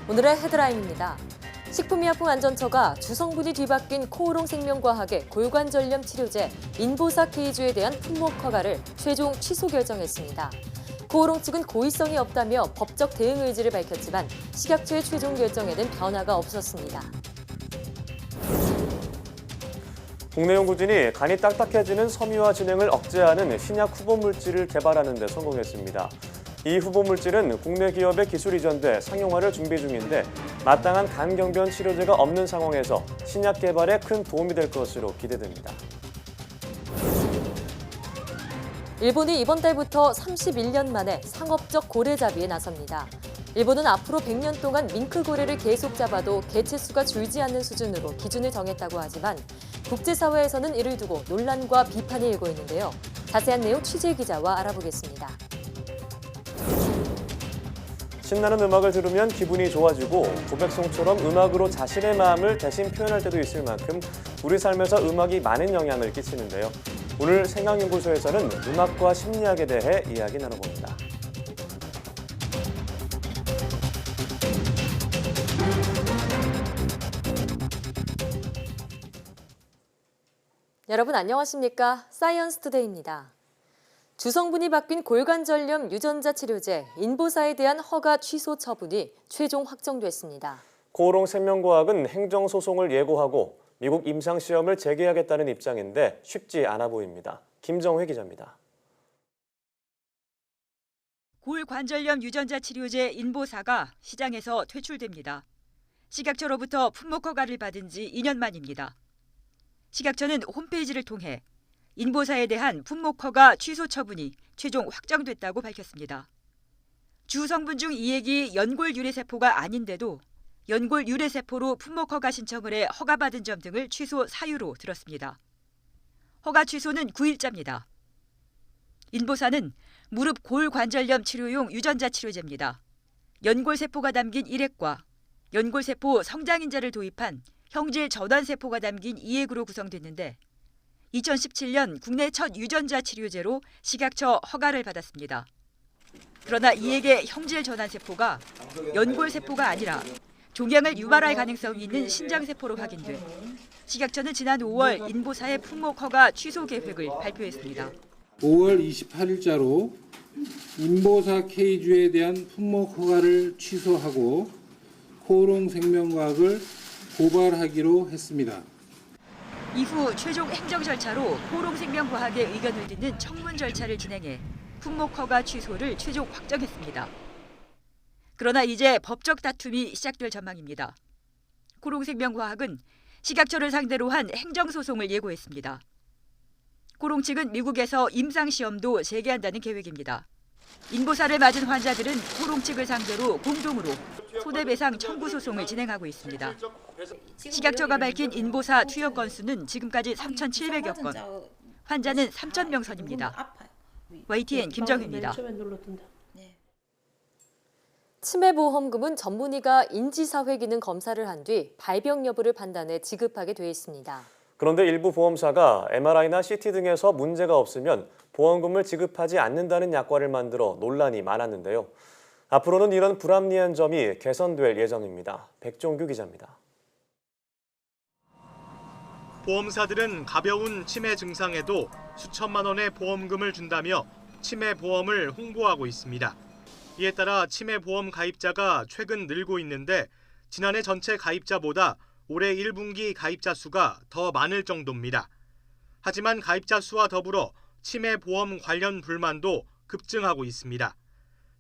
오늘의 헤드라인입니다. 식품의약품안전처가 주성분이 뒤바뀐 코오롱 생명과학의 골관절염 치료제 인보사 K주에 대한 품목 허가를 최종 취소 결정했습니다. 코오롱 측은 고의성이 없다며 법적 대응 의지를 밝혔지만 식약처의 최종 결정에는 변화가 없었습니다. 국내 연구진이 간이 딱딱해지는 섬유화 진행을 억제하는 신약 후보 물질을 개발하는 데 성공했습니다. 이 후보 물질은 국내 기업의 기술 이전돼 상용화를 준비 중인데 마땅한 간 경변 치료제가 없는 상황에서 신약 개발에 큰 도움이 될 것으로 기대됩니다. 일본이 이번 달부터 31년 만에 상업적 고래잡이에 나섭니다. 일본은 앞으로 100년 동안 밍크 고래를 계속 잡아도 개체수가 줄지 않는 수준으로 기준을 정했다고 하지만 국제사회에서는 이를 두고 논란과 비판이 일고 있는데요. 자세한 내용 취재 기자와 알아보겠습니다. 신나는 음악을 들으면 기분이 좋아지고 고백송처럼 음악으로 자신의 마음을 대신 표현할 때도 있을 만큼 우리 삶에서 음악이 많은 영향을 끼치는데요. 오늘 생각연구소에서는 음악과 심리학에 대해 이야기 나눠봅니다. 여러분 안녕하십니까? 사이언스 투데이입니다. 주성분이 바뀐 골관절염 유전자 치료제 인보사에 대한 허가 취소 처분이 최종 확정됐습니다. 코오롱 생명과학은 행정소송을 예고하고 미국 임상시험을 재개하겠다는 입장인데 쉽지 않아 보입니다. 김정회 기자입니다. 골관절염 유전자 치료제 인보사가 시장에서 퇴출됩니다. 식약처로부터 품목 허가를 받은 지 2년 만입니다. 식약처는 홈페이지를 통해 인보사에 대한 품목 허가 취소 처분이 최종 확정됐다고 밝혔습니다. 주 성분 중 2액이 연골 유래세포가 아닌데도 연골 유래세포로 품목 허가 신청을 해 허가받은 점 등을 취소 사유로 들었습니다. 허가 취소는 9일자입니다. 인보사는 무릎 골관절염 치료용 유전자 치료제입니다. 연골세포가 담긴 1액과 연골세포 성장인자를 도입한 형질 전환세포가 담긴 2액으로 구성됐는데 2017년 국내 첫 유전자 치료제로 식약처 허가를 받았습니다. 그러나 이액의 형질 전환세포가 연골세포가 아니라 종양을 유발할 가능성이 있는 신장세포로 확인돼 식약처는 지난 5월 인보사의 품목 허가 취소 계획을 발표했습니다. 5월 28일자로 인보사 K주에 대한 품목 허가를 취소하고 코오롱 생명과학을 고발하기로 했습니다. 이후 최종 행정 절차로 코오롱 생명과학의 의견을 듣는 청문 절차를 진행해 품목 허가 취소를 최종 확정했습니다. 그러나 이제 법적 다툼이 시작될 전망입니다. 코오롱 생명과학은 식약처를 상대로 한 행정소송을 예고했습니다. 코오롱 측은 미국에서 임상시험도 재개한다는 계획입니다. 인보사를 맞은 환자들은 코오롱 측을 상대로 공동으로 손해배상 청구 소송을 진행하고 있습니다. 식약처가 밝힌 인보사 투여 건수는 지금까지 3,700여 건, 환자는 3,000명 선입니다. YTN 김정희입니다. 치매보험금은 전문의가 인지사회 기능 검사를 한 뒤 발병 여부를 판단해 지급하게 돼 있습니다. 그런데 일부 보험사가 MRI나 CT 등에서 문제가 없으면 보험금을 지급하지 않는다는 약관을 만들어 논란이 많았는데요. 앞으로는 이런 불합리한 점이 개선될 예정입니다. 백종규 기자입니다. 보험사들은 가벼운 치매 증상에도 수천만 원의 보험금을 준다며 치매 보험을 홍보하고 있습니다. 이에 따라 치매 보험 가입자가 최근 늘고 있는데 지난해 전체 가입자보다 올해 1분기 가입자 수가 더 많을 정도입니다. 하지만 가입자 수와 더불어 치매 보험 관련 불만도 급증하고 있습니다.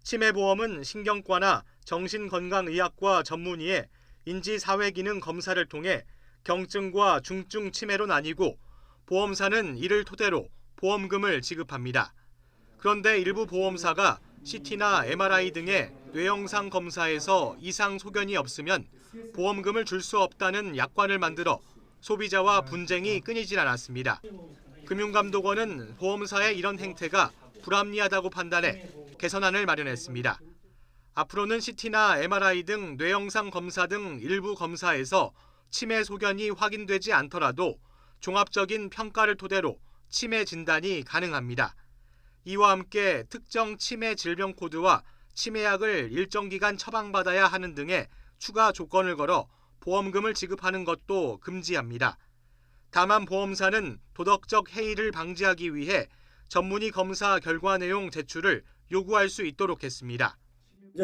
치매 보험은 신경과나 정신건강의학과 전문의의 인지사회기능 검사를 통해 경증과 중증 치매로 나뉘고 보험사는 이를 토대로 보험금을 지급합니다. 그런데 일부 보험사가 CT나 MRI 등의 뇌영상 검사에서 이상 소견이 없으면 보험금을 줄 수 없다는 약관을 만들어 소비자와 분쟁이 끊이질 않았습니다. 금융감독원은 보험사의 이런 행태가 불합리하다고 판단해 개선안을 마련했습니다. 앞으로는 CT나 MRI 등 뇌영상 검사 등 일부 검사에서 치매 소견이 확인되지 않더라도 종합적인 평가를 토대로 치매 진단이 가능합니다. 이와 함께 특정 치매 질병 코드와 치매약을 일정 기간 처방받아야 하는 등의 추가 조건을 걸어 보험금을 지급하는 것도 금지합니다. 다만 보험사는 도덕적 해이를 방지하기 위해 전문의 검사 결과 내용 제출을 요구할 수 있도록 했습니다.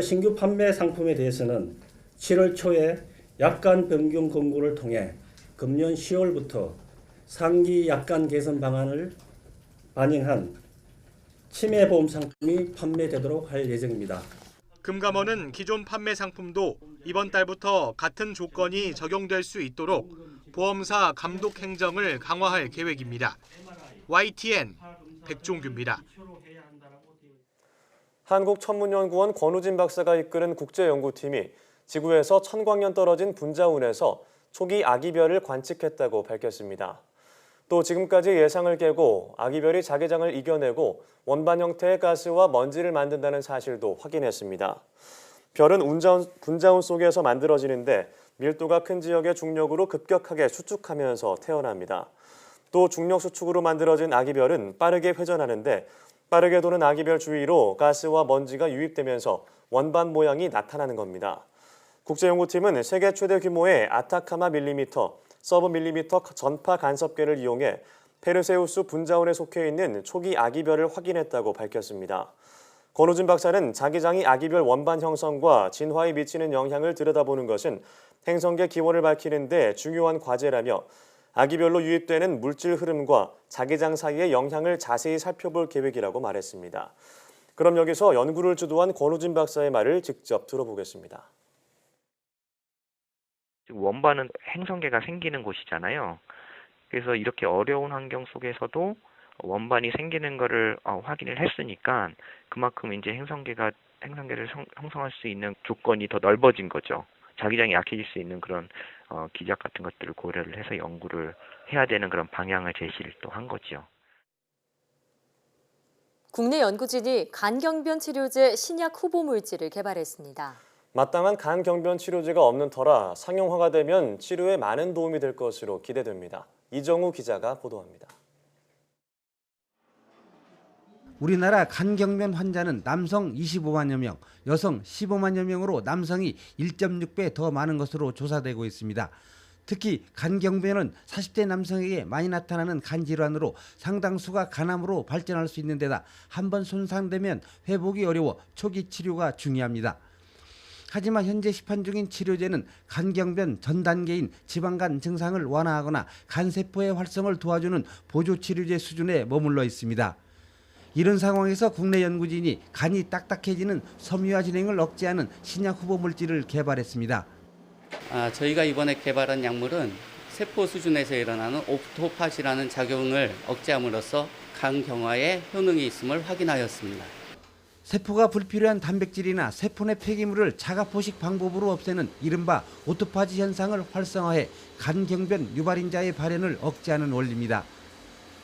신규 판매 상품에 대해서는 7월 초에 약관 변경 공고를 통해 금년 10월부터 상기 약관 개선 방안을 반영한 치매보험 상품이 판매되도록 할 예정입니다. 금감원은 기존 판매 상품도 이번 달부터 같은 조건이 적용될 수 있도록 보험사 감독 행정을 강화할 계획입니다. YTN 백종규입니다. 한국천문연구원 권우진 박사가 이끄는 국제연구팀이 지구에서 1000광년 떨어진 분자운에서 초기 아기별을 관측했다고 밝혔습니다. 또 지금까지 예상을 깨고 아기별이 자기장을 이겨내고 원반 형태의 가스와 먼지를 만든다는 사실도 확인했습니다. 별은 분자운 속에서 만들어지는데 밀도가 큰 지역의 중력으로 급격하게 수축하면서 태어납니다. 또 중력 수축으로 만들어진 아기별은 빠르게 회전하는데 빠르게 도는 아기별 주위로 가스와 먼지가 유입되면서 원반 모양이 나타나는 겁니다. 국제연구팀은 세계 최대 규모의 아타카마 밀리미터, 서브 밀리미터 전파 간섭계를 이용해 페르세우스 분자운에 속해 있는 초기 아기별을 확인했다고 밝혔습니다. 권우진 박사는 자기장이 아기별 원반 형성과 진화에 미치는 영향을 들여다보는 것은 행성계 기원을 밝히는 데 중요한 과제라며 아기별로 유입되는 물질 흐름과 자기장 사이의 영향을 자세히 살펴볼 계획이라고 말했습니다. 그럼 여기서 연구를 주도한 권우진 박사의 말을 직접 들어보겠습니다. 원반은 행성계가 생기는 곳이잖아요. 그래서 이렇게 어려운 환경 속에서도 원반이 생기는 거를 확인을 했으니까 그만큼 이제 행성계를 형성할 수 있는 조건이 더 넓어진 거죠. 자기장이 약해질 수 있는 그런 기작 같은 것들을 고려를 해서 연구를 해야 되는 그런 방향을 제시를 또 한 거죠. 국내 연구진이 간경변 치료제 신약 후보 물질을 개발했습니다. 마땅한 간경변 치료제가 없는 터라 상용화가 되면 치료에 많은 도움이 될 것으로 기대됩니다. 이정우 기자가 보도합니다. 우리나라 간경변 환자는 남성 25만여 명, 여성 15만여 명으로 남성이 1.6배 더 많은 것으로 조사되고 있습니다. 특히 간경변은 40대 남성에게 많이 나타나는 간질환으로 상당수가 간암으로 발전할 수 있는 데다 한번 손상되면 회복이 어려워 초기 치료가 중요합니다. 하지만 현재 시판 중인 치료제는 간경변 전 단계인 지방간 증상을 완화하거나 간세포의 활성을 도와주는 보조치료제 수준에 머물러 있습니다. 이런 상황에서 국내 연구진이 간이 딱딱해지는 섬유화 진행을 억제하는 신약 후보 물질을 개발했습니다. 저희가 이번에 개발한 약물은 세포 수준에서 일어나는 오토파시라는 작용을 억제함으로써 간 경화에 효능이 있음을 확인하였습니다. 세포가 불필요한 단백질이나 세포 내 폐기물을 자가포식 방법으로 없애는 이른바 오토파지 현상을 활성화해 간경변 유발인자의 발현을 억제하는 원리입니다.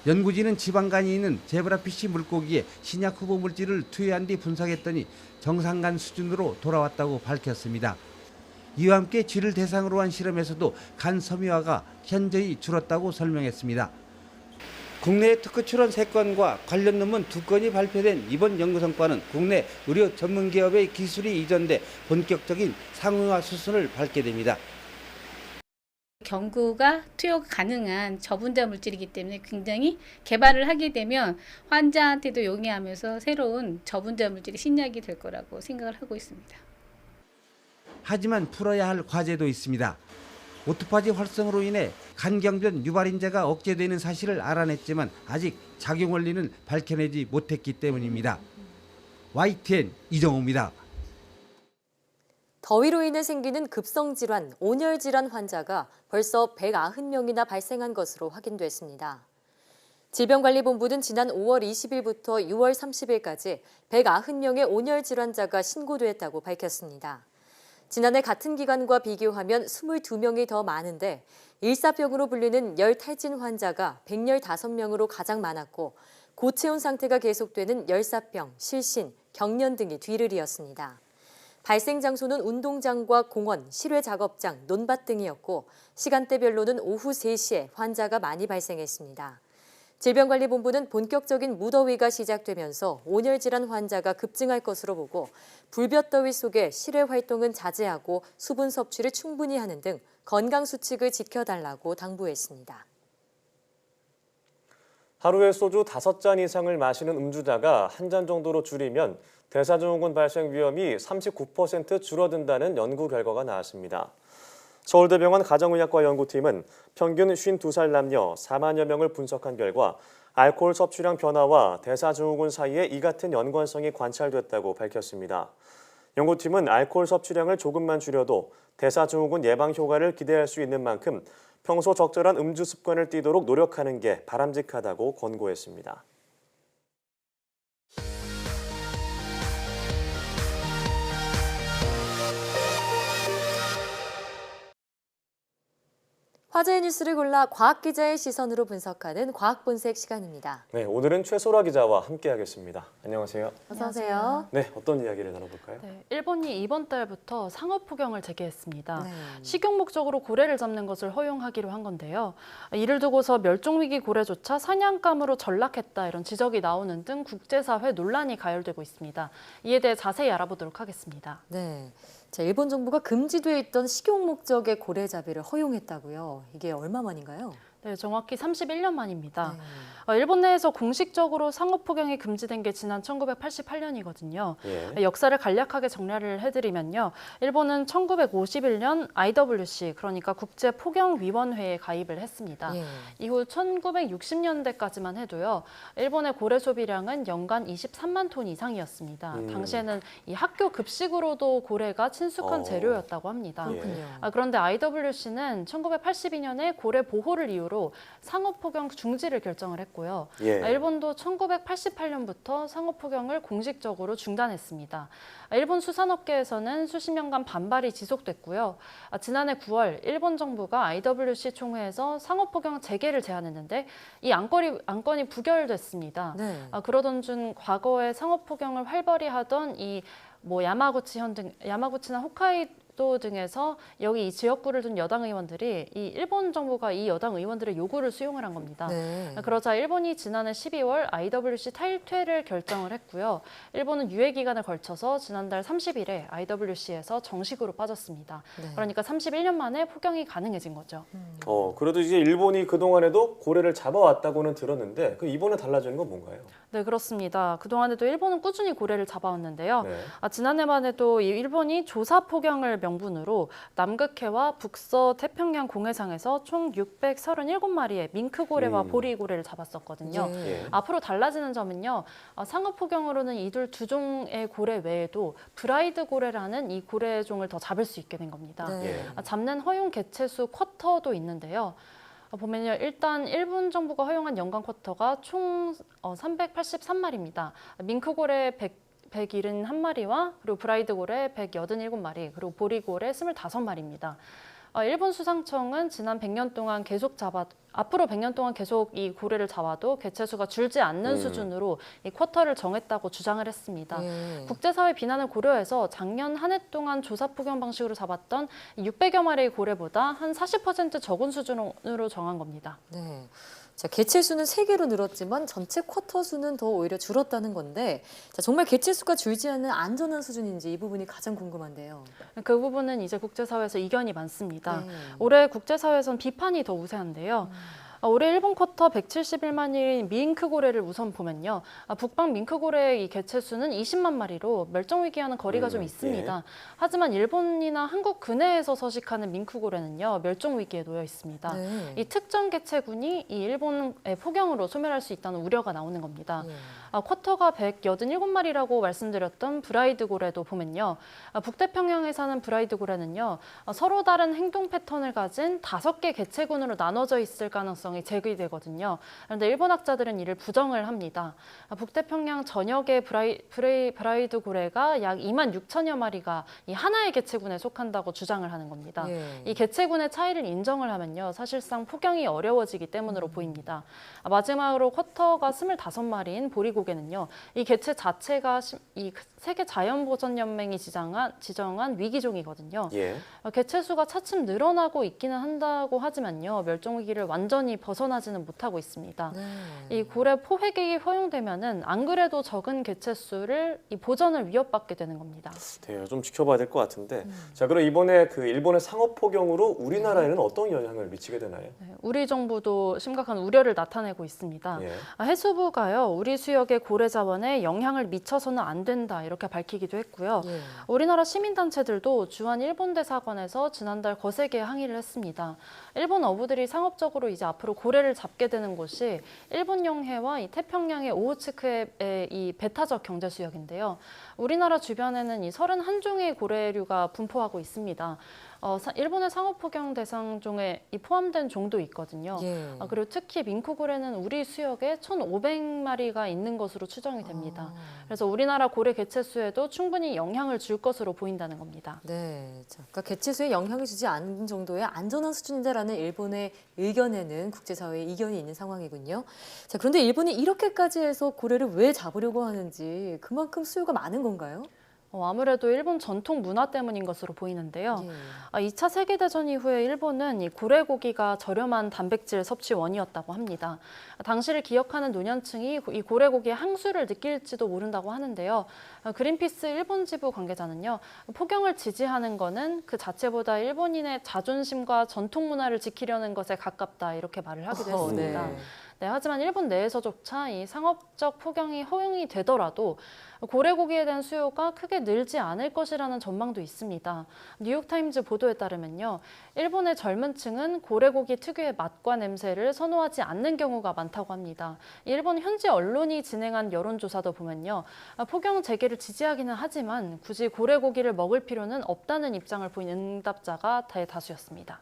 연구진은 지방간이 있는 제브라피쉬 물고기에 신약 후보 물질을 투여한 뒤 분석했더니 정상간 수준으로 돌아왔다고 밝혔습니다. 이와 함께 쥐를 대상으로 한 실험에서도 간 섬유화가 현저히 줄었다고 설명했습니다. 국내 특허 출원 3건과 관련 논문 2건이 발표된 이번 연구 성과는 국내 의료 전문 기업의 기술이 이전돼 본격적인 상용화 수순을 밟게 됩니다. 경구가 투여가 가능한 저분자 물질이기 때문에 굉장히 개발을 하게 되면 환자한테도 용이하면서 새로운 저분자 물질이 신약이 될 거라고 생각을 하고 있습니다. 하지만 풀어야 할 과제도 있습니다. 오토파지 활성으로 인해 간경변 유발인자가 억제되는 사실을 알아냈지만 아직 작용 원리는 밝혀내지 못했기 때문입니다. YTN 이정우입니다. 더위로 인해 생기는 급성질환, 온열질환 환자가 벌써 190명이나 발생한 것으로 확인됐습니다. 질병관리본부는 지난 5월 20일부터 6월 30일까지 190명의 온열질환자가 신고됐다고 밝혔습니다. 지난해 같은 기간과 비교하면 22명이 더 많은데 일사병으로 불리는 열 탈진 환자가 115명으로 가장 많았고 고체온 상태가 계속되는 열사병, 실신, 경련 등이 뒤를 이었습니다. 발생 장소는 운동장과 공원, 실외 작업장, 논밭 등이었고 시간대별로는 오후 3시에 환자가 많이 발생했습니다. 질병관리본부는 본격적인 무더위가 시작되면서 온열 질환 환자가 급증할 것으로 보고 불볕더위 속에 실외 활동은 자제하고 수분 섭취를 충분히 하는 등 건강 수칙을 지켜달라고 당부했습니다. 하루에 소주 5잔 이상을 마시는 음주자가 한 잔 정도로 줄이면 대사증후군 발생 위험이 39% 줄어든다는 연구 결과가 나왔습니다. 서울대병원 가정의학과 연구팀은 평균 52살 남녀 4만여 명을 분석한 결과 알코올 섭취량 변화와 대사증후군 사이에 이 같은 연관성이 관찰됐다고 밝혔습니다. 연구팀은 알코올 섭취량을 조금만 줄여도 대사증후군 예방 효과를 기대할 수 있는 만큼 평소 적절한 음주 습관을 띠도록 노력하는 게 바람직하다고 권고했습니다. 화제의 뉴스를 골라 과학 기자의 시선으로 분석하는 과학 본색 시간입니다. 네, 오늘은 최소라 기자와 함께하겠습니다. 안녕하세요. 어서 오세요. 네, 어떤 이야기를 나눠볼까요? 네, 일본이 이번 달부터 상업 폭영을 재개했습니다. 네. 식용 목적으로 고래를 잡는 것을 허용하기로 한 건데요. 이를 두고서 멸종위기 고래조차 사냥감으로 전락했다 이런 지적이 나오는 등 국제사회 논란이 가열되고 있습니다. 이에 대해 자세히 알아보도록 하겠습니다. 네. 자, 일본 정부가 금지돼 있던 식용 목적의 고래잡이를 허용했다고요. 이게 얼마 만인가요? 네, 정확히 31년 만입니다. 네. 일본 내에서 공식적으로 상업 폭영이 금지된 게 지난 1988년이거든요. 예. 역사를 간략하게 정리를 해드리면요. 일본은 1951년 IWC, 그러니까 국제폭영위원회에 가입을 했습니다. 예. 이후 1960년대까지만 해도요. 일본의 고래 소비량은 연간 23만 톤 이상이었습니다. 당시에는 이 학교 급식으로도 고래가 친숙한 재료였다고 합니다. 그렇군요. 그런데 IWC는 1982년에 고래 보호를 이유로 상업 폭영 중지를 결정을 했고요. 예. 일본도 1988년부터 상업 폭영을 공식적으로 중단했습니다. 일본 수산업계에서는 수십 년간 반발이 지속됐고요. 지난해 9월 일본 정부가 IWC 총회에서 상업 폭영 재개를 제안했는데 이 안건이 부결됐습니다. 네. 그러던 중 과거에 상업 폭영을 활발히 하던 야마구치나 홋카이도 등에서 여기 이 지역구를 둔 여당 의원들이 이 일본 정부가 이 여당 의원들의 요구를 수용을 한 겁니다. 네. 그러자 일본이 지난해 12월 IWC 탈퇴를 결정을 했고요. 일본은 유예 기간을 걸쳐서 지난달 30일에 IWC에서 정식으로 빠졌습니다. 네. 그러니까 31년 만에 폭영이 가능해진 거죠. 그래도 이제 일본이 그동안에도 고래를 잡아왔다고는 들었는데 이번에 달라지는 건 뭔가요? 네, 그렇습니다. 그동안에도 일본은 꾸준히 고래를 잡아왔는데요. 네. 지난해만 해도 이 일본이 조사 폭영을 명분으로 남극해와 북서태평양 공해상에서 총 637마리의 밍크고래와 보리고래를 잡았었거든요. 네. 예. 앞으로 달라지는 점은요. 상업 폭영으로는 이들 두 종의 고래 외에도 브라이드 고래라는 이 고래종을 더 잡을 수 있게 된 겁니다. 네. 잡는 허용 개체수 쿼터도 있는데요. 보면요, 일단 일본 정부가 허용한 연간 쿼터가 총 383마리입니다. 밍크고래 171마리와 그리고 브라이드고래 187마리, 그리고 보리고래 25마리입니다. 일본 수상청은 지난 100년 동안 앞으로 100년 동안 계속 이 고래를 잡아도 개체수가 줄지 않는 수준으로 이 쿼터를 정했다고 주장을 했습니다. 국제사회 비난을 고려해서 작년 한 해 동안 조사 폭영 방식으로 잡았던 600여 마리의 고래보다 한 40% 적은 수준으로 정한 겁니다. 네. 자, 개체 수는 3개로 늘었지만 전체 쿼터 수는 더 오히려 줄었다는 건데 자, 정말 개체 수가 줄지 않는 안전한 수준인지 이 부분이 가장 궁금한데요. 그 부분은 이제 국제사회에서 이견이 많습니다. 네. 올해 국제사회에선 비판이 더 우세한데요. 올해 일본 쿼터 170마리인 밍크고래를 우선 보면요. 북방 밍크고래의 이 개체수는 20만 마리로 멸종위기와는 거리가 좀 있습니다. 예. 하지만 일본이나 한국 근해에서 서식하는 밍크고래는요. 멸종위기에 놓여 있습니다. 네. 이 특정 개체군이 이 일본의 폭영으로 소멸할 수 있다는 우려가 나오는 겁니다. 쿼터가 187마리라고 말씀드렸던 브라이드 고래도 보면요. 북태평양에 사는 브라이드 고래는요. 서로 다른 행동 패턴을 가진 5개 개체군으로 나눠져 있을 가능성이 제기되거든요. 그런데 일본 학자들은 이를 부정을 합니다. 북태평양 전역의 브라이드 고래가 약 2만 6천여 마리가 이 하나의 개체군에 속한다고 주장을 하는 겁니다. 예. 이 개체군의 차이를 인정을 하면요. 사실상 폭영이 어려워지기 때문으로 보입니다. 마지막으로 쿼터가 25마리인 보리고개는요. 이 개체 자체가 이 세계 자연보전연맹이 지정한 위기종이거든요. 예. 개체 수가 차츰 늘어나고 있기는 한다고 하지만요. 멸종위기를 완전히 벗어나지는 못하고 있습니다. 네. 이 고래 포획이 허용되면은 안 그래도 적은 개체수를 이 보전을 위협받게 되는 겁니다. 네, 좀 지켜봐야 될 것 같은데. 자, 그럼 이번에 그 일본의 상업 폭염으로 우리나라에는 어떤 영향을 미치게 되나요? 네, 우리 정부도 심각한 우려를 나타내고 있습니다. 예. 해수부가요, 우리 수역의 고래 자원에 영향을 미쳐서는 안 된다 이렇게 밝히기도 했고요. 예. 우리나라 시민단체들도 주한 일본 대사관에서 지난달 거세게 항의를 했습니다. 일본 어부들이 상업적으로 이제 앞으로 고래를 잡게 되는 곳이 일본 영해와 이 태평양의 오호츠크의 이 배타적 경제 수역인데요. 우리나라 주변에는 이 31종의 고래류가 분포하고 있습니다. 일본의 상업 폭염 대상 종에 포함된 종도 있거든요. 예. 그리고 특히 민크고래는 우리 수역에 1,500마리가 있는 것으로 추정이 됩니다. 그래서 우리나라 고래 개체수에도 충분히 영향을 줄 것으로 보인다는 겁니다. 네, 자, 그러니까 개체수에 영향을 주지 않는 정도의 안전한 수준이다라는 일본의 의견에는 국제사회의 이견이 있는 상황이군요. 자, 그런데 일본이 이렇게까지 해서 고래를 왜 잡으려고 하는지 그만큼 수요가 많은 건가요? 아무래도 일본 전통 문화 때문인 것으로 보이는데요. 예. 2차 세계대전 이후에 일본은 이 고래고기가 저렴한 단백질 섭취원이었다고 합니다. 당시를 기억하는 노년층이 이 고래고기의 향수를 느낄지도 모른다고 하는데요. 그린피스 일본 지부 관계자는요, 폭염을 지지하는 것은 그 자체보다 일본인의 자존심과 전통 문화를 지키려는 것에 가깝다 이렇게 말을 하기도 했습니다. 네. 네, 하지만 일본 내에서조차 이 상업적 폭염이 허용이 되더라도 고래고기에 대한 수요가 크게 늘지 않을 것이라는 전망도 있습니다. 뉴욕타임즈 보도에 따르면요, 일본의 젊은 층은 고래고기 특유의 맛과 냄새를 선호하지 않는 경우가 많다고 합니다. 일본 현지 언론이 진행한 여론조사도 보면요, 폭염 재개를 지지하기는 하지만 굳이 고래고기를 먹을 필요는 없다는 입장을 보인 응답자가 대다수였습니다.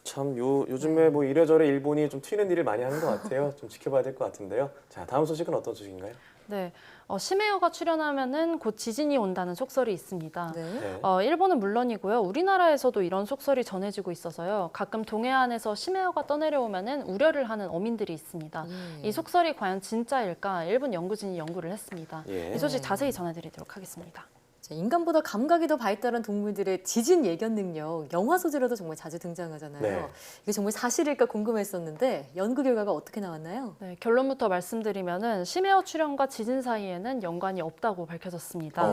참 요즘에 뭐 이래저래 일본이 좀 튀는 일을 많이 하는 것 같아요. 좀 지켜봐야 될 것 같은데요. 자, 다음 소식은 어떤 소식인가요? 네, 심해어가 출현하면은 곧 지진이 온다는 속설이 있습니다. 네. 일본은 물론이고요, 우리나라에서도 이런 속설이 전해지고 있어서요. 가끔 동해안에서 심해어가 떠내려오면은 우려를 하는 어민들이 있습니다. 이 속설이 과연 진짜일까 일본 연구진이 연구를 했습니다. 예. 이 소식 자세히 전해드리도록 하겠습니다. 자, 인간보다 감각이 더 발달한 동물들의 지진 예견 능력, 영화 소재로도 정말 자주 등장하잖아요. 네. 이게 정말 사실일까 궁금했었는데 연구 결과가 어떻게 나왔나요? 네, 결론부터 말씀드리면은 심해어 출현과 지진 사이에는 연관이 없다고 밝혀졌습니다.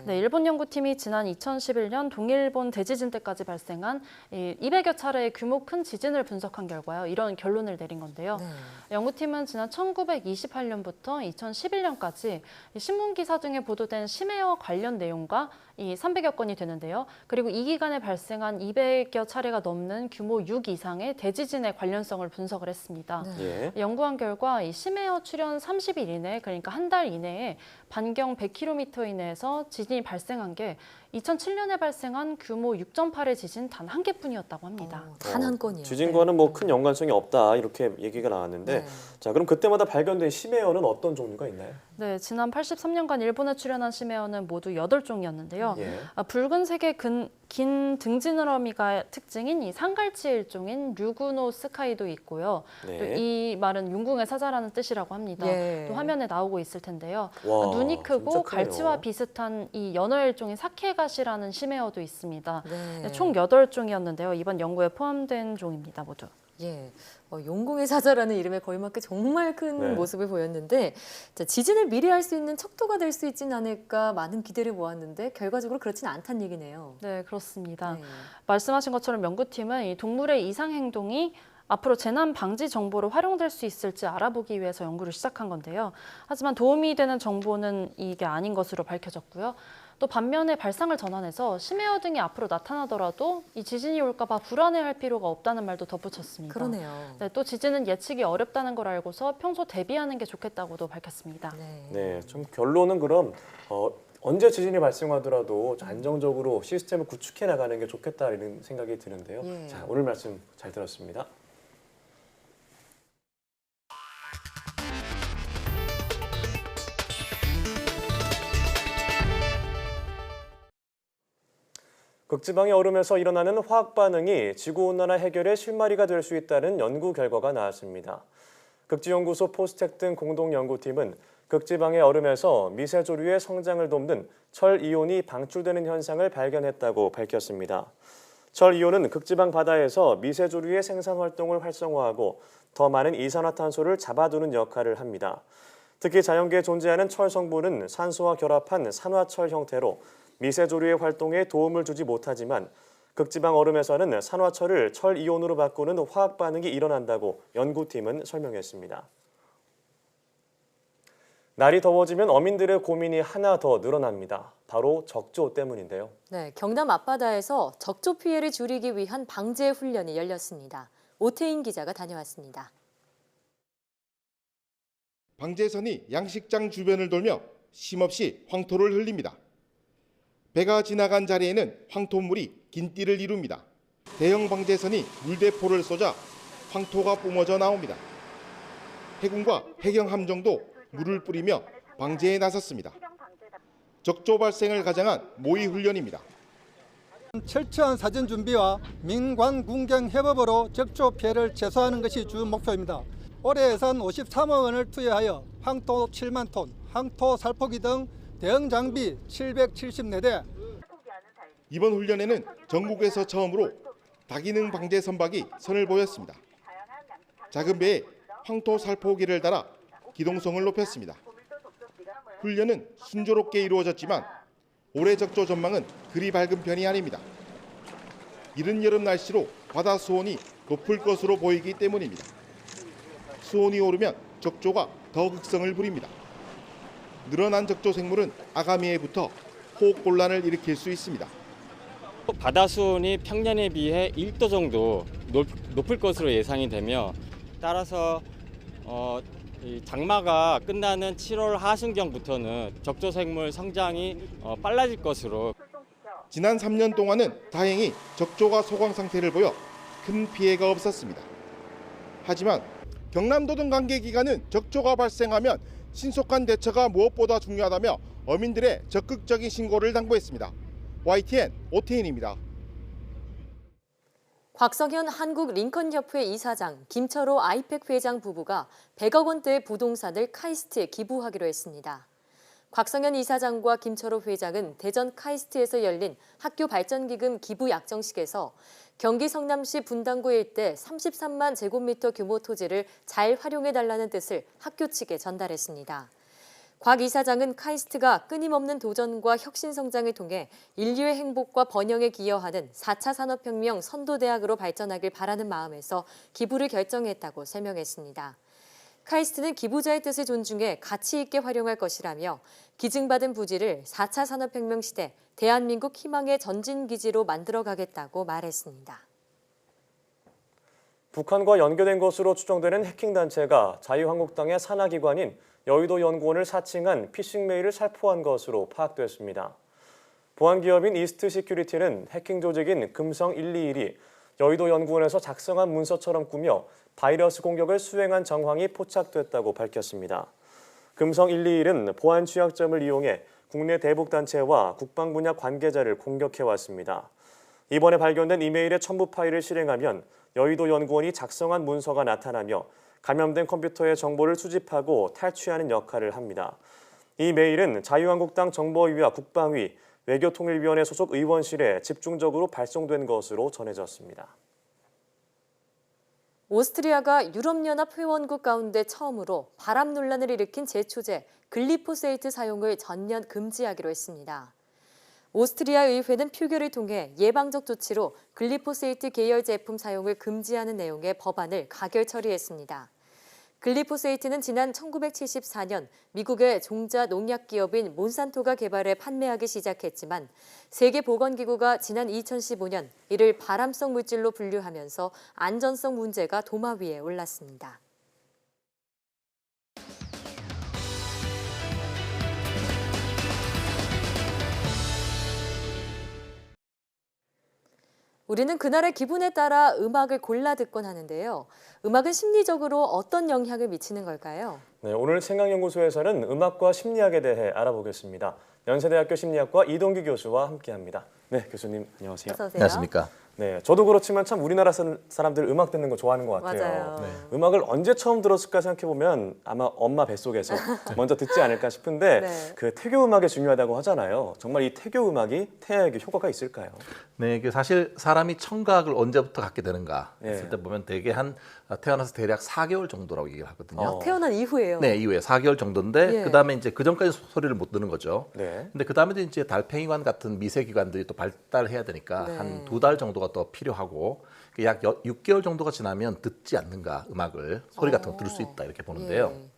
네, 일본 연구팀이 지난 2011년 동일본 대지진 때까지 발생한 200여 차례의 규모 큰 지진을 분석한 결과요, 이런 결론을 내린 건데요. 네. 연구팀은 지난 1928년부터 2011년까지 신문 기사 등에 보도된 심해어 관련 내용과 이 300여 건이 되는데요. 그리고 이 기간에 발생한 200여 차례가 넘는 규모 6 이상의 대지진의 관련성을 분석을 했습니다. 예. 연구한 결과 이 심해어 출현 30일 이내, 그러니까 한 달 이내에 반경 100km 이내에서 지진이 발생한 게 2007년에 발생한 규모 6.8의 지진 단 한 개뿐이었다고 합니다. 단 한 건이요. 지진과는 뭐 큰 연관성이 없다 이렇게 얘기가 나왔는데, 네. 자, 그럼 그때마다 발견된 심해어는 어떤 종류가 있나요? 네, 지난 83년간 일본에 출현한 심해어는 모두 8종이었는데요. 예. 붉은색의 긴 등지느러미가 특징인 이 상갈치의 일종인 류구노 스카이도 있고요. 네. 이 말은 윤궁의 사자라는 뜻이라고 합니다. 예. 또 화면에 나오고 있을 텐데요. 와, 눈이 진짜 크고 크네요. 갈치와 비슷한 이 연어 일종인 사케가시라는 심해어도 있습니다. 네. 네, 총 8종이었는데요. 이번 연구에 포함된 종입니다, 모두. 예, 용궁의 사자라는 이름에 걸맞게 정말 큰 네. 모습을 보였는데, 자, 지진을 미리 알 수 있는 척도가 될 수 있진 않을까 많은 기대를 모았는데 결과적으로 그렇지는 않다는 얘기네요. 네, 그렇습니다. 네. 말씀하신 것처럼 연구팀은 이 동물의 이상 행동이 앞으로 재난 방지 정보로 활용될 수 있을지 알아보기 위해서 연구를 시작한 건데요. 하지만 도움이 되는 정보는 이게 아닌 것으로 밝혀졌고요. 또 반면에 발상을 전환해서 심해어 등이 앞으로 나타나더라도 이 지진이 올까 봐 불안해할 필요가 없다는 말도 덧붙였습니다. 그러네요. 네, 또 지진은 예측이 어렵다는 걸 알고서 평소 대비하는 게 좋겠다고도 밝혔습니다. 네, 좀 결론은 그럼 언제 지진이 발생하더라도 좀 안정적으로 시스템을 구축해 나가는 게 좋겠다 이런 생각이 드는데요. 예. 자, 오늘 말씀 잘 들었습니다. 극지방의 얼음에서 일어나는 화학 반응이 지구온난화 해결의 실마리가 될 수 있다는 연구 결과가 나왔습니다. 극지연구소 포스텍 등 공동연구팀은 극지방의 얼음에서 미세조류의 성장을 돕는 철 이온이 방출되는 현상을 발견했다고 밝혔습니다. 철 이온은 극지방 바다에서 미세조류의 생산 활동을 활성화하고 더 많은 이산화탄소를 잡아두는 역할을 합니다. 특히 자연계에 존재하는 철 성분은 산소와 결합한 산화철 형태로 미세조류의 활동에 도움을 주지 못하지만 극지방 얼음에서는 산화철을 철 이온으로 바꾸는 화학 반응이 일어난다고 연구팀은 설명했습니다. 날이 더워지면 어민들의 고민이 하나 더 늘어납니다. 바로 적조 때문인데요. 네, 경남 앞바다에서 적조 피해를 줄이기 위한 방제 훈련이 열렸습니다. 오태인 기자가 다녀왔습니다. 방제선이 양식장 주변을 돌며 쉼없이 황토를 흘립니다. 배가 지나간 자리에는 황토물이 긴 띠를 이룹니다. 대형 방제선이 물대포를 쏘자 황토가 뿜어져 나옵니다. 해군과 해경함정도 물을 뿌리며 방제에 나섰습니다. 적조 발생을 가장한 모의 훈련입니다. 철저한 사전 준비와 민관 군경 협업으로 적조 피해를 최소화하는 것이 주 목표입니다. 올해 예산 53억 원을 투여하여 황토 7만 톤, 황토 살포기 등 대형 장비 774대. 이번 훈련에는 전국에서 처음으로 다기능 방제 선박이 선을 보였습니다. 작은 배에 황토 살포기를 달아 기동성을 높였습니다. 훈련은 순조롭게 이루어졌지만 올해 적조 전망은 그리 밝은 편이 아닙니다. 이른 여름 날씨로 바다 수온이 높을 것으로 보이기 때문입니다. 수온이 오르면 적조가 더 극성을 부립니다. 늘어난 적조 생물은 아가미에 붙어 호흡곤란을 일으킬 수 있습니다. 바다 수온이 평년에 비해 1도 정도 높을 것으로 예상이 되며 따라서 이 장마가 끝나는 7월 하순경부터는 적조 생물 성장이 빨라질 것으로. 지난 3년 동안은 다행히 적조가 소강 상태를 보여 큰 피해가 없었습니다. 하지만 경남도 등 관계기관은 적조가 발생하면 신속한 대처가 무엇보다 중요하다며 어민들의 적극적인 신고를 당부했습니다. YTN 오태인입니다. 곽성현 한국링컨협회 이사장, 김철호 아이팩 회장 부부가 100억 원대의 부동산을 카이스트에 기부하기로 했습니다. 곽성현 이사장과 김철호 회장은 대전 카이스트에서 열린 학교 발전기금 기부 약정식에서 경기 성남시 분당구 일대 33만 제곱미터 규모 토지를 잘 활용해달라는 뜻을 학교 측에 전달했습니다. 곽 이사장은 카이스트가 끊임없는 도전과 혁신 성장을 통해 인류의 행복과 번영에 기여하는 4차 산업혁명 선도대학으로 발전하길 바라는 마음에서 기부를 결정했다고 설명했습니다. 카이스트는 기부자의 뜻을 존중해 가치 있게 활용할 것이라며 기증받은 부지를 4차 산업혁명 시대 대한민국 희망의 전진기지로 만들어가겠다고 말했습니다. 북한과 연계된 것으로 추정되는 해킹단체가 자유한국당의 산하기관인 여의도연구원을 사칭한 피싱 메일을 살포한 것으로 파악됐습니다. 보안기업인 이스트시큐리티는 해킹 조직인 금성121이 여의도연구원에서 작성한 문서처럼 꾸며 바이러스 공격을 수행한 정황이 포착됐다고 밝혔습니다. 금성121은 보안 취약점을 이용해 국내 대북단체와 국방 분야 관계자를 공격해왔습니다. 이번에 발견된 이메일의 첨부 파일을 실행하면 여의도연구원이 작성한 문서가 나타나며 감염된 컴퓨터의 정보를 수집하고 탈취하는 역할을 합니다. 이 메일은 자유한국당 정보위와 국방위, 외교통일위원회 소속 의원실에 집중적으로 발송된 것으로 전해졌습니다. 오스트리아가 유럽연합 회원국 가운데 처음으로 발암 논란을 일으킨 제초제 글리포세이트 사용을 전면 금지하기로 했습니다. 오스트리아 의회는 표결을 통해 예방적 조치로 글리포세이트 계열 제품 사용을 금지하는 내용의 법안을 가결 처리했습니다. 글리포세이트는 지난 1974년 미국의 종자 농약 기업인 몬산토가 개발해 판매하기 시작했지만 세계보건기구가 지난 2015년 이를 발암성 물질로 분류하면서 안전성 문제가 도마 위에 올랐습니다. 우리는 그날의 기분에 따라 음악을 골라 듣곤 하는데요. 음악은 심리적으로 어떤 영향을 미치는 걸까요? 네, 오늘 생각연구소에서는 음악과 심리학에 대해 알아보겠습니다. 연세대학교 심리학과 이동규 교수와 함께합니다. 네, 교수님 안녕하세요. 어서 오세요. 안녕하십니까. 네, 저도 그렇지만 참 우리나라 사람들 음악 듣는 거 좋아하는 것 같아요. 맞아요. 네. 음악을 언제 처음 들었을까 생각해 보면 아마 엄마 뱃속에서 먼저 듣지 않을까 싶은데 네. 그 태교 음악이 중요하다고 하잖아요. 정말 이 태교 음악이 태아에게 효과가 있을까요? 네, 이게 사실 사람이 청각을 언제부터 갖게 되는가 네. 했을 때 보면 대개 한 태어나서 대략 4개월 정도라고 얘기를 하거든요. 태어난 이후에요. 네, 이후에 4개월 정도인데 예. 그다음에 이제 그 전까지 소리를 못 듣는 거죠. 네. 근데 그다음에 이제 달팽이관 같은 미세 기관들이 또 발달해야 되니까 네. 한 2달 정도가 더 필요하고 약 6개월 정도가 지나면 듣지 않는가 음악을 소리 같은 거 들을 수 있다 이렇게 보는데요. 예.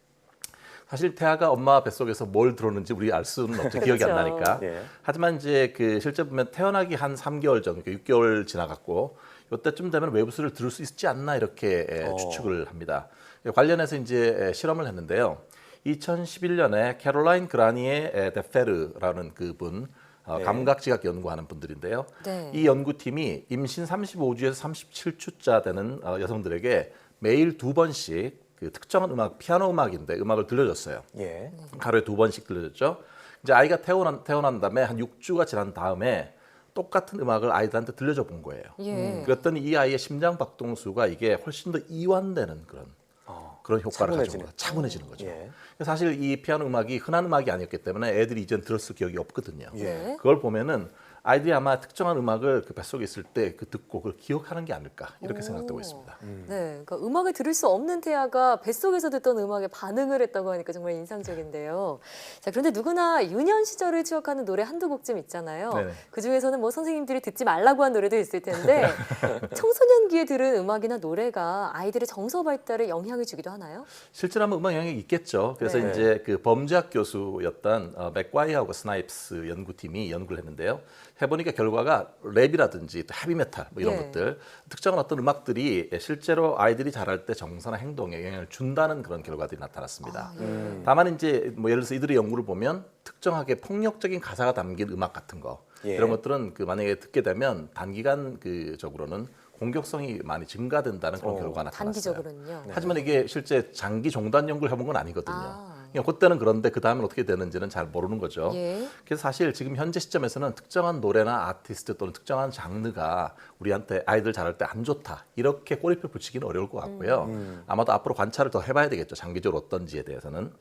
사실 태아가 엄마 뱃속에서 뭘 들었는지 우리 알 수는 없죠. 기억이 안 그렇죠. 나니까. 예. 하지만 이제 그 실제 보면 태어나기 한 3개월 전, 6개월 지나갔고 이때쯤 되면 외부 소리를 들을 수 있지 않나 이렇게 추측을 합니다. 관련해서 이제 실험을 했는데요. 2011년에 캐롤라인 그라니에 데페르라는 그분 네. 감각지각 연구하는 분들인데요. 네. 이 연구팀이 임신 35주에서 37주자 되는 여성들에게 매일 2번씩 그 특정한 음악, 피아노 음악인데 음악을 들려줬어요. 예. 하루에 2번씩 들려줬죠. 이제 아이가 태어난 다음에 한 6주가 지난 다음에 똑같은 음악을 아이들한테 들려줘 본 거예요. 예. 그랬더니 이 아이의 심장 박동수가 이게 훨씬 더 이완되는 그런 효과를 가지고 차분해지는 거죠. 예. 사실 이 피아노 음악이 흔한 음악이 아니었기 때문에 애들이 이젠 들었을 기억이 없거든요. 예. 그걸 보면은 아이들이 아마 특정한 음악을 그 뱃속에 있을 때 그 듣고 그걸 기억하는 게 아닐까 이렇게 생각되고 있습니다. 네, 그러니까 음악을 들을 수 없는 태아가 뱃속에서 듣던 음악에 반응을 했다고 하니까 정말 인상적인데요. 자, 그런데 누구나 유년 시절을 추억하는 노래 한두 곡쯤 있잖아요. 네네. 그 중에서는 뭐 선생님들이 듣지 말라고 한 노래도 있을 텐데 청소년기에 들은 음악이나 노래가 아이들의 정서 발달에 영향을 주기도 하나요? 실제로 하면 음악 영향이 있겠죠. 그래서 네. 이제 그 범죄학 교수였던 맥과이하고 스나이프스 연구팀이 연구를 했는데요. 해보니까 결과가 랩이라든지 또 헤비메탈 뭐 이런 예. 것들 특정한 어떤 음악들이 실제로 아이들이 자랄 때 정서나 행동에 영향을 준다는 그런 결과들이 나타났습니다. 다만 이제 뭐 예를 들어서 이들의 연구를 보면 특정하게 폭력적인 가사가 담긴 음악 같은 거 예. 이런 것들은 그 만약에 듣게 되면 단기간 그적으로는 공격성이 많이 증가된다는 그런 결과가 나타났어요. 단기적으로는요. 하지만 이게 실제 장기 종단 연구를 해본 건 아니거든요. 아. 그냥 그때는 그런데 그 다음엔 어떻게 되는지는 잘 모르는 거죠. 예. 그래서 사실 지금 현재 시점에서는 특정한 노래나 아티스트 또는 특정한 장르가 우리한테 아이들 자랄 때 안 좋다 이렇게 꼬리표 붙이기는 어려울 것 같고요. 아마도 앞으로 관찰을 더 해봐야 되겠죠. 장기적으로 어떤지에 대해서는.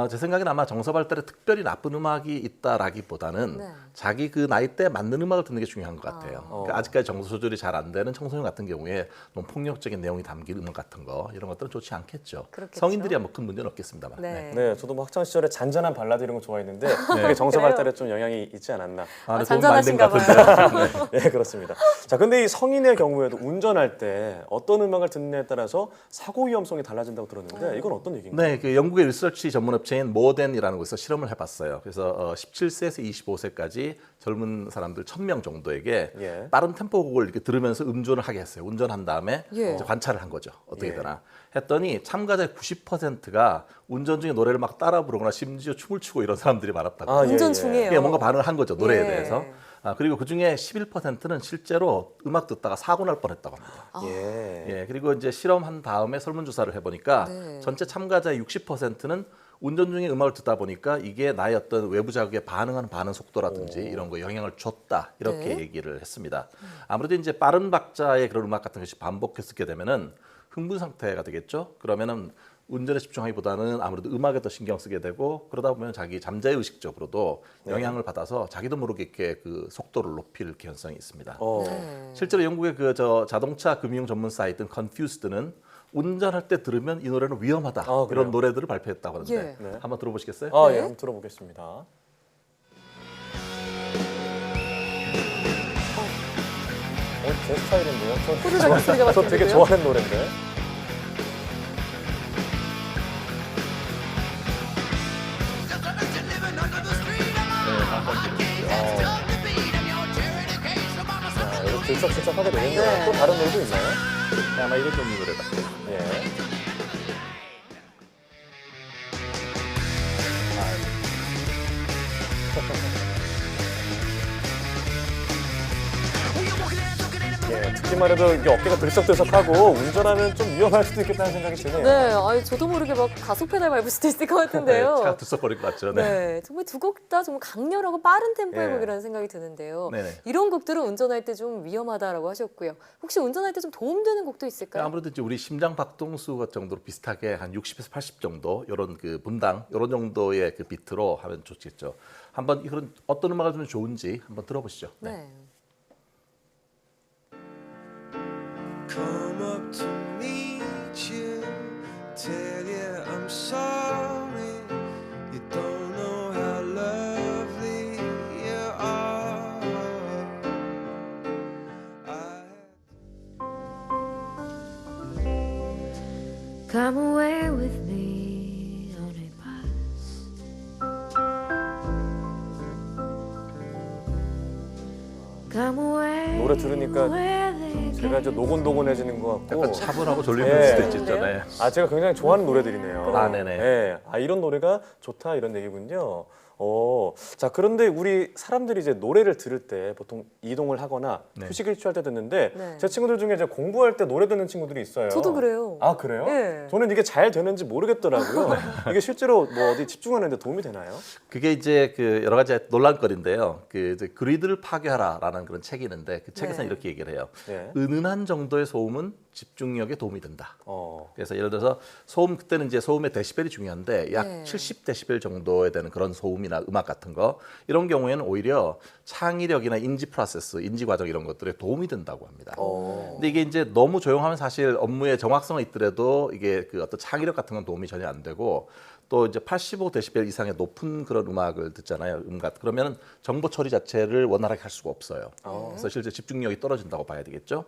제 생각에는 아마 정서 발달에 특별히 나쁜 음악이 있다라기보다는 네. 자기 그 나이 때 맞는 음악을 듣는 게 중요한 것 같아요. 그러니까 아직까지 정서 조절이 잘 안 되는 청소년 같은 경우에 너무 폭력적인 내용이 담긴 음악 같은 거 이런 것들은 좋지 않겠죠. 그렇겠죠. 성인들이야 뭐 큰 문제는 없겠습니다만. 네. 네, 저도 뭐 학창 시절에 잔잔한 발라드 이런 거 좋아했는데 그게 정서 그래요? 발달에 좀 영향이 있지 않았나. 아, 잔잔하신가 봐요. 네, 그렇습니다. 자, 근데 이 성인의 경우에도 운전할 때 어떤 음악을 듣느냐에 따라서 사고 위험성이 달라진다고 들었는데 이건 어떤 얘기인가요? 네, 그 영국의 리서치 전문 업체인 모덴이라는 곳에서 실험을 해봤어요. 그래서 17세에서 25세까지 젊은 사람들 1,000명 정도에게 예. 빠른 템포 곡을 이렇게 들으면서 음주를 하게 했어요. 운전한 다음에 예. 이제 관찰을 한 거죠. 어떻게 예. 되나 했더니 참가자의 90%가 운전 중에 노래를 막 따라 부르거나 심지어 춤을 추고 이런 사람들이 많았다고. 아, 예, 운전 예. 중이에요. 예, 뭔가 반응을 한 거죠. 노래에 예. 대해서. 그리고 그중에 11%는 실제로 음악 듣다가 사고 날 뻔했다고 합니다. 예. 예, 그리고 이제 실험한 다음에 설문조사를 해보니까 네. 전체 참가자의 60%는 운전 중에 음악을 듣다 보니까 이게 나의 어떤 외부 자극에 반응하는 반응 속도라든지 이런 거 영향을 줬다 이렇게 네. 얘기를 했습니다. 아무래도 이제 빠른 박자의 그런 음악 같은 것이 반복해서 듣게 되면은 흥분 상태가 되겠죠. 그러면은 운전에 집중하기보다는 아무래도 음악에 더 신경 쓰게 되고 그러다 보면 자기 잠재 의식적으로도 영향을 받아서 자기도 모르게 그 속도를 높일 개연성이 있습니다. 네. 실제로 영국의 그 자동차 금융 전문 사이트 Confused는 운전할 때 들으면 이 노래는 위험하다 아, 그래요? 이런 노래들을 발표했다고 하는데 예. 네. 한번 들어보시겠어요? 아, 네. 예, 한번 들어보겠습니다. 제 스타일인데요. 호루라기 소리가 저 되게 바뀌는데요? 좋아하는 노래인데. 이거 들썩들썩하게 되는데 네. 또 다른 노래도 있나요? 네, 아마 이런 종류 노래 같아요. 예. 예, 특히 듣기만 해도 이게 어깨가 들썩들썩하고 운전하면 좀 위험할 수도 있겠다는 생각이 드네요. 네, 아니, 저도 모르게 막 가속 페달 밟을 수도 있을 것 같은데요. 차가 들썩거릴 것 같죠. 네, 정말 두 곡 다 정말 강렬하고 빠른 템포의 네. 곡이라는 생각이 드는데요. 네네. 이런 곡들은 운전할 때 좀 위험하다라고 하셨고요. 혹시 운전할 때 좀 도움되는 곡도 있을까요? 아무래도 이제 우리 심장 박동수 정도로 비슷하게 한 60에서 80 정도 이런 그 분당 이런 정도의 그 비트로 하면 좋겠죠. 한번 이런 어떤 음악을 들으면 좋은지 한번 들어보시죠. 네. Come up to meet you, tell you I'm sorry. You don't know how lovely you are. Come away with me on a bus. Come away. 노래 들으니까 where they 제가 이제 노곤노곤해지는 것 같고 약간 차분하고 졸리는 수도 있잖아요. 아, 제가 굉장히 좋아하는 노래들이네요. 아, 네네. 네. 아, 이런 노래가 좋다 이런 얘기군요. 자, 그런데 우리 사람들이 이제 노래를 들을 때 보통 이동을 하거나 네. 휴식을 취할 때 듣는데 네. 제 친구들 중에 이제 공부할 때 노래 듣는 친구들이 있어요. 저도 그래요. 아, 그래요? 네. 저는 이게 잘 되는지 모르겠더라고요. 이게 실제로 뭐 어디 집중하는 데 도움이 되나요? 그게 이제 그 여러 가지 논란거리인데요. 그 이제 그리드를 파괴하라라는 그런 책이 있는데 그 책에서 네. 이렇게 얘기를 해요. 네. 은은한 정도의 소음은 집중력에 도움이 된다. 그래서 예를 들어서 소음 그때는 이제 소음의 데시벨이 중요한데 약 네. 70데시벨 정도에 되는 그런 소음이나 음악 같은 거 이런 경우에는 오히려 창의력이나 인지 프로세스, 인지 과정 이런 것들에 도움이 된다고 합니다. 근데 이게 이제 너무 조용하면 사실 업무에 정확성은 있더라도 이게 그 어떤 창의력 같은 건 도움이 전혀 안 되고 또 이제 85데시벨 이상의 높은 그런 음악을 듣잖아요. 음각. 그러면은 정보 처리 자체를 원활하게 할 수가 없어요. 그래서 실제 집중력이 떨어진다고 봐야 되겠죠.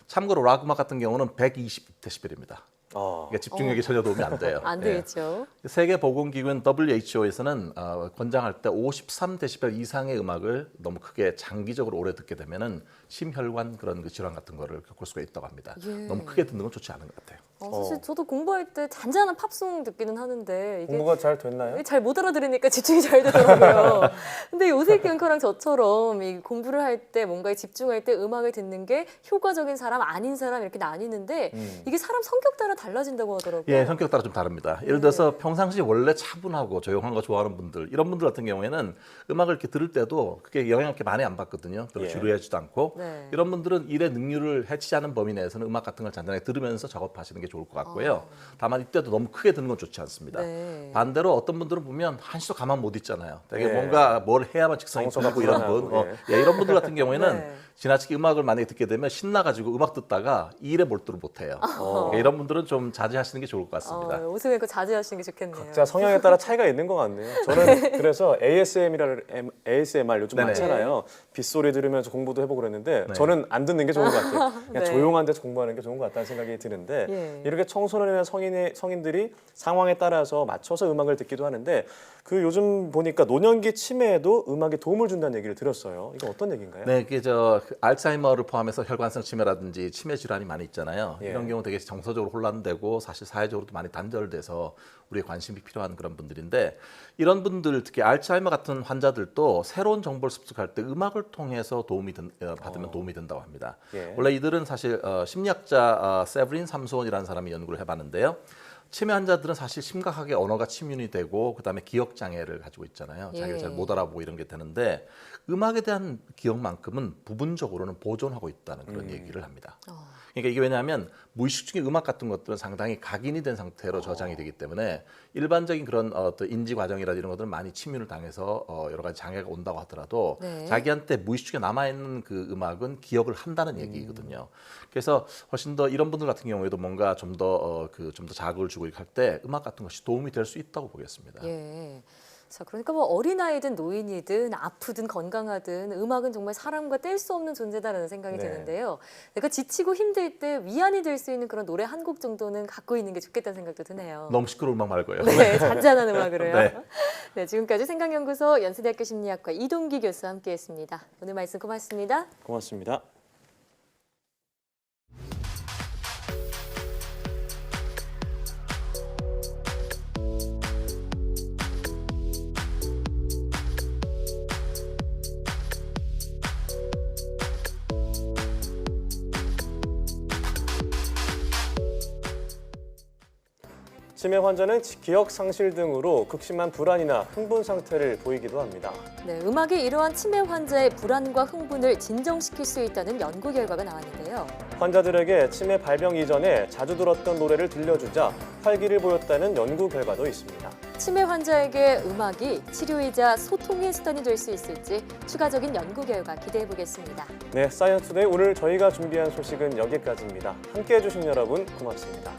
참고로 락 음악 같은 경우는 120데시벨입니다. 그러니까 집중력이 전혀 도움이 안 돼요. 안 되겠죠. 세계보건기구인 WHO에서는 권장할 때 53데시벨 이상의 음악을 너무 크게 장기적으로 오래 듣게 되면은 심혈관 그런 그 질환 같은 거를 겪을 수가 있다고 합니다. 예. 너무 크게 듣는 건 좋지 않은 것 같아요. 사실 저도 공부할 때 잔잔한 팝송 듣기는 하는데 이게 공부가 잘 됐나요? 잘 못 알아들으니까 집중이 잘 되더라고요. 근데 요새 앵커랑 저처럼 이 공부를 할 때 뭔가에 집중할 때 음악을 듣는 게 효과적인 사람 아닌 사람 이렇게 나뉘는데 이게 사람 성격 따라 달라진다고 하더라고요. 예, 성격 따라 좀 다릅니다. 예를 들어서 평상시 원래 차분하고 조용한 거 좋아하는 분들, 이런 분들 같은 경우에는 음악을 이렇게 들을 때도 그게 영향을 이렇게 많이 안 받거든요. 별로 예. 지루해지도 않고. 네. 이런 분들은 일의 능률을 해치지 않은 범위 내에서는 음악 같은 걸 잔잔하게 들으면서 작업하시는 게 좋을 것 같고요. 다만 이때도 너무 크게 듣는 건 좋지 않습니다. 네. 반대로 어떤 분들은 보면 한시도 가만 못 있잖아요. 되게 예. 뭔가 뭘 해야만 직성이 정서가 풀리고 이런 분. 불안하고, 예, 이런 분들 같은 경우에는 네. 지나치게 음악을 만약에 듣게 되면 신나가지고 음악 듣다가 일에 몰두를 못해요. 그러니까 이런 분들은 좀 자제하시는 게 좋을 것 같습니다. 오승 앵커 자제하시는 게 좋겠네요. 각자 성향에 따라 차이가 있는 것 같네요. 저는 그래서 ASMR 요즘 네네. 많잖아요. 빗소리 들으면서 공부도 해보고 그랬는데 네. 저는 안 듣는 게 좋은 것 같아요. 그냥 네. 조용한 데서 공부하는 게 좋은 것 같다는 생각이 드는데 예. 이렇게 청소년이나 성인들이 상황에 따라서 맞춰서 음악을 듣기도 하는데 그 요즘 보니까 노년기 치매에도 음악이 도움을 준다는 얘기를 들었어요. 이거 어떤 얘기인가요? 네, 이게 그 알츠하이머를 포함해서 혈관성 치매라든지 치매 질환이 많이 있잖아요. 예. 이런 경우 되게 정서적으로 혼란되고 사실 사회적으로도 많이 단절돼서 우리의 관심이 필요한 그런 분들인데 이런 분들 특히 알츠하이머 같은 환자들도 새로운 정보를 습득할 때 음악을 통해서 받으면 도움이 된다고 합니다. 예. 원래 이들은 사실 심리학자 세브린 삼손이라는 사람이 연구를 해봤는데요. 치매 환자들은 사실 심각하게 언어가 침윤이 되고 그다음에 기억 장애를 가지고 있잖아요. 자기가 예. 잘 못 알아보고 이런 게 되는데 음악에 대한 기억만큼은 부분적으로는 보존하고 있다는 그런 얘기를 합니다. 그러니까 이게 왜냐하면 무의식 중에 음악 같은 것들은 상당히 각인이 된 상태로 저장이 되기 때문에 일반적인 그런 어떤 인지 과정이라든지 이런 것들은 많이 침윤을 당해서 여러 가지 장애가 온다고 하더라도 네. 자기한테 무의식 중에 남아있는 그 음악은 기억을 한다는 얘기거든요. 그래서 훨씬 더 이런 분들 같은 경우에도 뭔가 좀 더 자극을 주고 이렇게 할 때 음악 같은 것이 도움이 될 수 있다고 보겠습니다. 예. 자, 그러니까 뭐 어린아이든 노인이든 아프든 건강하든 음악은 정말 사람과 뗄 수 없는 존재다라는 생각이 네. 드는데요. 내가 지치고 힘들 때 위안이 될 수 있는 그런 노래 한 곡 정도는 갖고 있는 게 좋겠다는 생각도 드네요. 너무 시끄러운 음악 말고요. 네, 잔잔한 음악으로요. 네. 네, 지금까지 생강연구소 연세대학교 심리학과 이동기 교수와 함께했습니다. 오늘 말씀 고맙습니다. 고맙습니다. 치매 환자는 기억 상실 등으로 극심한 불안이나 흥분 상태를 보이기도 합니다. 네, 음악이 이러한 치매 환자의 불안과 흥분을 진정시킬 수 있다는 연구 결과가 나왔는데요. 환자들에게 치매 발병 이전에 자주 들었던 노래를 들려주자 활기를 보였다는 연구 결과도 있습니다. 치매 환자에게 음악이 치료이자 소통의 수단이 될 수 있을지 추가적인 연구 결과 기대해 보겠습니다. 네, 사이언스 투데이 오늘 저희가 준비한 소식은 여기까지입니다. 함께해 주신 여러분 고맙습니다.